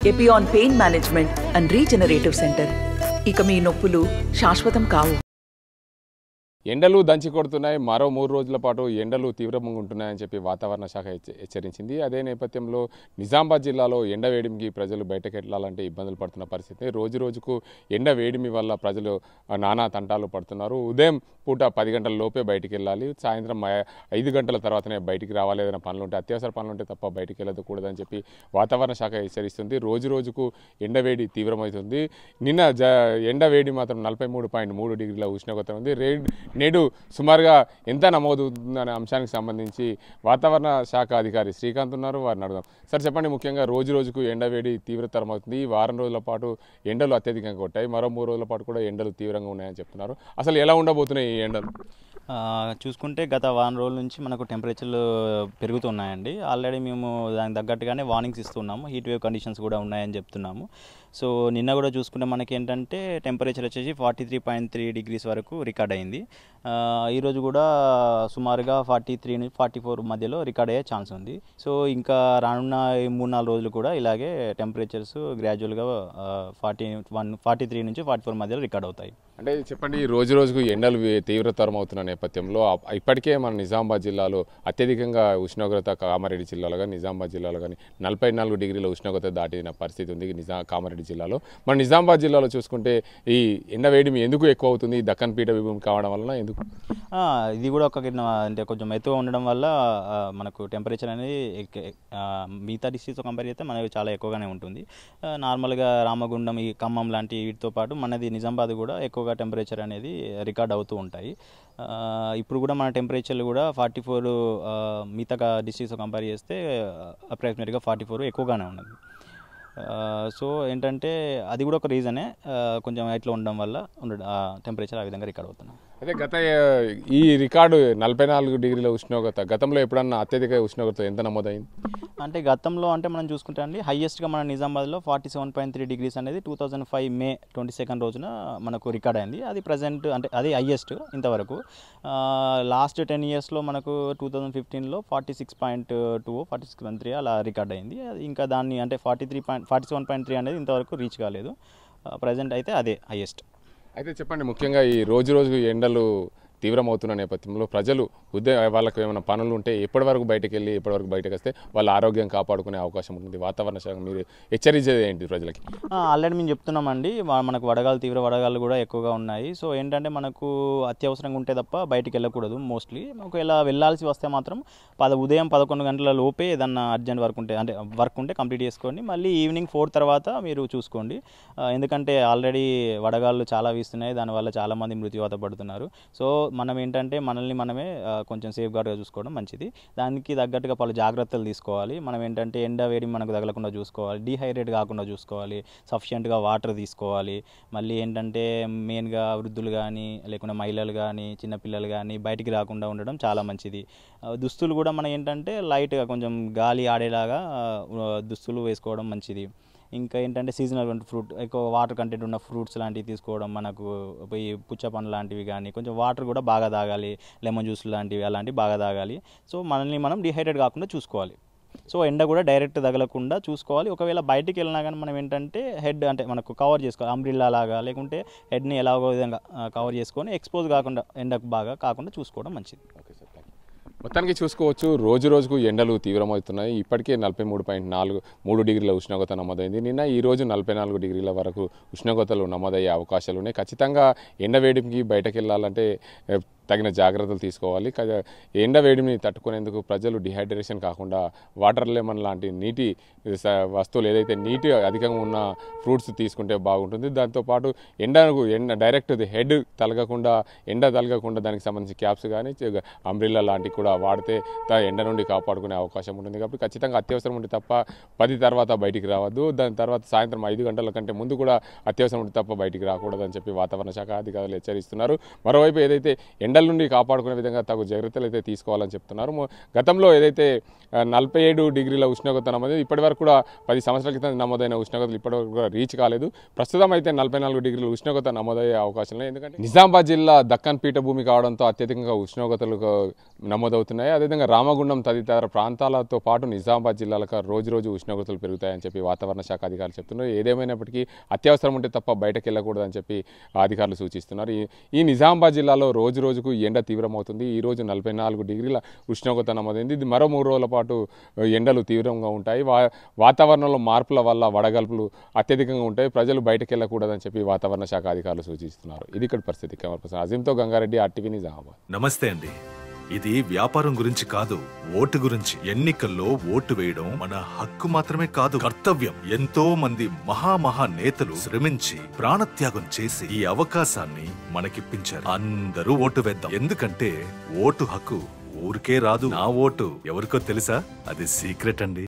Epione pain management and regenerative centre. ఇక మీ నొప్పులు శాశ్వతం కావు. ఎండలు దంచి కొడుతున్నాయి. మరో 3 రోజుల పాటు ఎండలు తీవ్రంగా ఉంటున్నాయని చెప్పి వాతావరణ శాఖ హెచ్చరించింది. అదే నేపథ్యంలో నిజామాబాద్ జిల్లాలో ఎండ వేడిమికి ప్రజలు బయటకు వెళ్ళాలంటే ఇబ్బందులు పడుతున్న పరిస్థితి. రోజు రోజుకు ఎండ వేడిమి వల్ల ప్రజలు నానా తంటాలు పడుతున్నారు. ఉదయం పూట 10 గంటల లోపే బయటికి వెళ్ళాలి, సాయంత్రం 5 గంటల తర్వాతనే బయటికి రావాలి. ఏదైనా పనులు ఉంటే, అత్యవసర పనులు ఉంటే తప్ప బయటికి వెళ్ళకూడదని చెప్పి వాతావరణ శాఖ హెచ్చరిస్తుంది. రోజు రోజుకు ఎండవేడి తీవ్రమవుతుంది. నిన్న ఎండ వేడి మాత్రం 43.3 డిగ్రీల ఉష్ణోగ్రత ఉంది. నేడు సుమారుగా ఎంత నమోదవుతుందనే అంశానికి సంబంధించి వాతావరణ శాఖ అధికారి శ్రీకాంత్ ఉన్నారు, వారిని అడుగుదాం. సార్ చెప్పండి, ముఖ్యంగా రోజు రోజుకు ఎండవేడి తీవ్రతరం అవుతుంది. ఈ వారం రోజుల పాటు ఎండలు అత్యధికంగా కొట్టాయి, మరో 3 రోజుల పాటు కూడా ఎండలు తీవ్రంగా ఉన్నాయని చెప్తున్నారు. అసలు ఎలా ఉండబోతున్నాయి ఈ ఎండలు? చూసుకుంటే గత వారం రోజుల నుంచి మనకు టెంపరేచర్లు పెరుగుతున్నాయండి. ఆల్రెడీ మేము దానికి తగ్గట్టుగానే వార్నింగ్స్ ఇస్తున్నాము. హీట్ వేవ్ కండిషన్స్ కూడా ఉన్నాయని చెప్తున్నాము. సో నిన్న కూడా చూసుకుంటే మనకి ఏంటంటే టెంపరేచర్ వచ్చేసి 43.3 డిగ్రీస్ వరకు రికార్డ్ అయింది. ఈరోజు కూడా సుమారుగా 43 నుంచి 44 మధ్యలో రికార్డ్ అయ్యే ఛాన్స్ ఉంది. సో ఇంకా రానున్న 3-4 రోజులు కూడా ఇలాగే టెంపరేచర్స్ గ్రాడ్యువల్గా 43 నుంచి 44 మధ్యలో రికార్డ్ అవుతాయి. అంటే చెప్పండి, రోజు రోజుకు ఎండలు తీవ్రతరం అవుతున్న నేపథ్యంలో ఇప్పటికే మన నిజామాబాద్ జిల్లాలో అత్యధికంగా ఉష్ణోగ్రత కామారెడ్డి జిల్లాలో కానీ నిజామాబాద్ జిల్లాలో కానీ 44 డిగ్రీల ఉష్ణోగ్రత దాటిన పరిస్థితి ఉంది కామారెడ్డి జిల్లాలో. మన నిజామాబాద్ జిల్లాలో చూసుకుంటే ఈ ఎండ వేడిమి ఎందుకు ఎక్కువ అవుతుంది? దక్కన్ పీఠభూమి కావడం వలన ఎందుకు? ఇది కూడా అంటే కొంచెం ఎత్తుగా ఉండడం వల్ల మనకు టెంపరేచర్ అనేది మిగతా డిస్ట్రిక్ట్తో కంపేర్ చేస్తే మనకి చాలా ఎక్కువగానే ఉంటుంది. నార్మల్గా రామగుండం, ఈ ఖమ్మం లాంటి వీటితో పాటు మనది నిజామాబాద్ కూడా ఎక్కువగా టెంపరేచర్ అనేది రికార్డ్ అవుతూ ఉంటాయి. ఇప్పుడు కూడా మన టెంపరేచర్లు కూడా 44 మిగతా డిస్ట్రిక్ట్స్తో కంపేర్ చేస్తే అప్రాక్సిమేట్గా 44 ఎక్కువగానే ఉన్నది. సో ఏంటంటే అది కూడా ఒక రీజనే, కొంచెం హైట్లో ఉండడం వల్ల టెంపరేచర్ ఆ విధంగా రికార్డ్ అవుతున్నాయి. అదే ఈ రికార్డు 44 డిగ్రీల ఉష్ణోగ్రత గతంలో ఎప్పుడన్నా అత్యధిక ఉష్ణోగ్రత ఎంత నమోదైంది? అంటే గతంలో అంటే మనం చూసుకుంటే అండి హైయెస్ట్గా మన నిజామాబాద్లో 47.3 డిగ్రీస్ అనేది 2005 మే 22 రోజున మనకు రికార్డ్ అయింది. అది ప్రజెంట్ అంటే అది హైయెస్ట్ ఇంతవరకు. లాస్ట్ 10 ఇయర్స్లో మనకు 2015లో 46.2 46.3 అలా రికార్డ్ అయింది. ఇంకా దాన్ని అంటే 47.3 అనేది ఇంతవరకు రీచ్ కాలేదు. ప్రజెంట్ అయితే అదే హైయెస్ట్. అయితే చెప్పండి, ముఖ్యంగా ఈ రోజు రోజుకు ఎండలు తీవ్రమవుతున్న నేపథ్యంలో ప్రజలు వాళ్ళకు ఏమైనా పనులు ఉంటే ఎప్పటి వరకు బయటకు వెళ్ళి ఎప్పటి వరకు బయటకు వస్తే వాళ్ళ ఆరోగ్యం కాపాడుకునే అవకాశం ఉంటుంది? వాతావరణ శాఖ మీరు హెచ్చరించేది ఏంటి ప్రజలకి? ఆల్రెడీ మేము చెప్తున్నామండి, మనకు తీవ్ర వడగాలు కూడా ఎక్కువగా ఉన్నాయి. సో ఏంటంటే మనకు అత్యవసరంగా ఉంటే తప్ప బయటికి వెళ్ళకూడదు. మోస్ట్లీ ఒకవేళ వెళ్ళాల్సి వస్తే మాత్రం ఉదయం 11 గంటల లోపే ఏదన్నా అర్జెంట్ వర్క్ ఉంటే కంప్లీట్ చేసుకోండి. మళ్ళీ ఈవినింగ్ 4 తర్వాత మీరు చూసుకోండి. ఎందుకంటే ఆల్రెడీ వడగాళ్ళు చాలా వీస్తున్నాయి, దానివల్ల చాలామంది మృత్యువాత పడుతున్నారు. సో మనం ఏంటంటే మనమే కొంచెం సేఫ్గార్డ్గా చూసుకోవడం మంచిది. దానికి తగ్గట్టుగా పలు జాగ్రత్తలు తీసుకోవాలి. మనం ఏంటంటే ఎండ వేడి మనకు తగలకుండా చూసుకోవాలి, డీహైడ్రేట్ కాకుండా చూసుకోవాలి, సఫిషియెంట్గా వాటర్ తీసుకోవాలి. మళ్ళీ ఏంటంటే మెయిన్గా వృద్ధులు కానీ లేకుంటే మహిళలు కానీ చిన్నపిల్లలు కానీ బయటికి రాకుండా ఉండడం చాలా మంచిది. దుస్తులు కూడా మనం ఏంటంటే లైట్గా కొంచెం గాలి ఆడేలాగా దుస్తులు వేసుకోవడం మంచిది. ఇంకా ఏంటంటే సీజనల్ ఫ్రూట్, ఎక్కువ వాటర్ కంటెంట్ ఉన్న ఫ్రూట్స్ లాంటివి తీసుకోవడం, మనకు ఈ పుచ్చపండు లాంటివి కానీ కొంచెం వాటర్ కూడా బాగా తాగాలి, లెమన్ జ్యూస్ లాంటివి అలాంటివి బాగా తాగాలి. సో మనల్ని మనం డిహైడ్రేట్ కాకుండా చూసుకోవాలి. సో ఎండ కూడా డైరెక్ట్ తగలకుండా చూసుకోవాలి. ఒకవేళ బయటికి వెళ్ళినా కానీ మనం ఏంటంటే హెడ్ అంటే మనకు కవర్ చేసుకోవాలి, అంబ్రిల్లా లాగా లేకుంటే హెడ్ని ఎలాగో విధంగా కవర్ చేసుకొని ఎక్స్పోజ్ కాకుండా ఎండకు బాగా కాకుండా చూసుకోవడం మంచిది. Okay sir, thank you. మొత్తానికి చూసుకోవచ్చు, రోజు రోజుకు ఎండలు తీవ్రమవుతున్నాయి. ఇప్పటికే 43.3 డిగ్రీల ఉష్ణోగ్రత నమోదైంది. నిన్న ఈరోజు 44 డిగ్రీల వరకు ఉష్ణోగ్రతలు నమోదయ్యే అవకాశాలు ఉన్నాయి. ఖచ్చితంగా ఎండ వేడికి బయటకు వెళ్ళాలంటే తగిన జాగ్రత్తలు తీసుకోవాలి. ఎండ వేడిని తట్టుకునేందుకు ప్రజలు డిహైడ్రేషన్ కాకుండా వాటర్ లెమన్ లాంటి నీటి వస్తువులు ఏదైతే నీటి అధికంగా ఉన్న ఫ్రూట్స్ తీసుకుంటే బాగుంటుంది. దాంతోపాటు ఎండ డైరెక్ట్ హెడ్ తలగకుండా దానికి సంబంధించి క్యాప్స్ కానీ అంబ్రిల్లా లాంటివి కూడా వాడితే ఎండ నుండి కాపాడుకునే అవకాశం ఉంటుంది. కాబట్టి ఖచ్చితంగా అత్యవసరం ఉంటే తప్ప 10 తర్వాత బయటికి రావద్దు. దాని తర్వాత సాయంత్రం 5 గంటల కంటే ముందు కూడా అత్యవసరం ఉంటే తప్ప బయటికి రాకూడదని చెప్పి వాతావరణ శాఖ అధికారులు హెచ్చరిస్తున్నారు. మరోవైపు ఏదైతే ఎండ ఎండల నుండి కాపాడుకునే విధంగా తగు జాగ్రత్తలు అయితే తీసుకోవాలని చెప్తున్నారు. గతంలో ఏదైతే 47 డిగ్రీల ఉష్ణోగ్రత నమోదు ఇప్పటివరకు కూడా 10 సంవత్సరాల క్రితం నమోదైన ఉష్ణోగ్రతలు ఇప్పటివరకు కూడా రీచ్ కాలేదు. ప్రస్తుతం అయితే 44 డిగ్రీల ఉష్ణోగ్రత నమోదయ్యే అవకాశం లేదు. ఎందుకంటే నిజామాబాద్ జిల్లా దక్కన్ పీఠభూమి కావడంతో అత్యధికంగా ఉష్ణోగ్రతలు నమోదవుతున్నాయి. అదేవిధంగా రామగుండం తదితర ప్రాంతాలతో పాటు నిజామాబాద్ జిల్లాలకు రోజు ఉష్ణోగ్రతలు పెరుగుతాయని చెప్పి వాతావరణ శాఖ అధికారులు చెప్తున్నారు. ఏదేమైనప్పటికీ అత్యవసరం ఉంటే తప్ప బయటకు వెళ్ళకూడదని చెప్పి అధికారులు సూచిస్తున్నారు. ఈ నిజామాబాద్ జిల్లాలో రోజుకు ఎండ తీవ్రమవుతుంది. ఈ రోజు 44 డిగ్రీల ఉష్ణోగ్రత నమోదైంది. ఇది మరో 3 రోజుల పాటు ఎండలు తీవ్రంగా ఉంటాయి. వాతావరణంలో మార్పుల వల్ల వడగల్పులు అత్యధికంగా ఉంటాయి. ప్రజలు బయటకు వెళ్ళకూడదని చెప్పి వాతావరణ శాఖ అధికారులు సూచిస్తున్నారు. ఇది ఇక్కడ పరిస్థితి. కెమెరా పర్సన్ అజీంతో గంగారెడ్డి, RTV నిజామాబాద్. నమస్తే అండి. ఇది వ్యాపారం గురించి కాదు, ఓటు గురించి. ఎన్నికల్లో ఓటు వేయడం మన హక్కు మాత్రమే కాదు, కర్తవ్యం. ఎంతో మంది మహా నేతలు శ్రమించి ప్రాణత్యాగం చేసి ఈ అవకాశాన్ని మనకిప్పించారు. అందరూ ఓటు వేద్దాం. ఎందుకంటే ఓటు హక్కు ఊరికే రాదు. నా ఓటు ఎవరికో తెలుసా? అది సీక్రెట్ అండి.